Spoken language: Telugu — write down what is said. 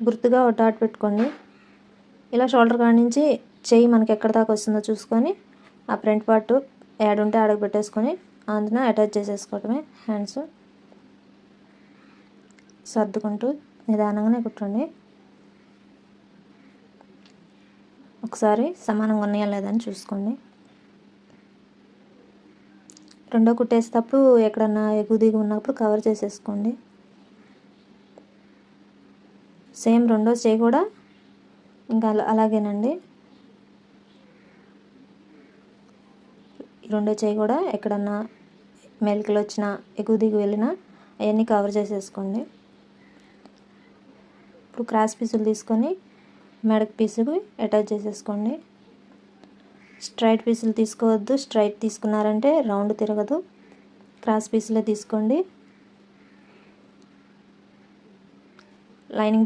గుర్తుగా ఒక డాట్ పెట్టుకోండి. ఇలా షోల్డర్ కాడ నుంచి చెయ్యి మనకి ఎక్కడ దాకా వస్తుందో చూసుకొని ఆ ఫ్రంట్ పార్ట్ యాడ్ ఉంటే ఆడకు పెట్టేసుకొని అందున అటాచ్ చేసేసుకోవటమే. హ్యాండ్స్ సర్దుకుంటూ నిదానంగానే కుట్టండి. ఒకసారి సమానంగా ఉన్నాయా లేదని చూసుకోండి. రెండో కుట్టేసేటప్పుడు ఎక్కడన్నా ఎగువ దిగు ఉన్నప్పుడు కవర్ చేసేసుకోండి. సేమ్ రెండో చేయి కూడా ఇంకా అలాగేనండి. రెండో చేయి కూడా ఎక్కడన్నా మెలికలు వచ్చినా ఎగువ దిగు వెళ్ళినా అవన్నీ కవర్ చేసేసుకోండి. ఇప్పుడు క్రాస్ పీసులు తీసుకొని మెడక్ పీసుకి అటాచ్ చేసేసుకోండి. స్ట్రైట్ పీసులు తీసుకోవద్దు. స్ట్రైట్ తీసుకున్నారంటే రౌండ్ తిరగదు. క్రాస్ పీసులే తీసుకోండి. లైనింగ్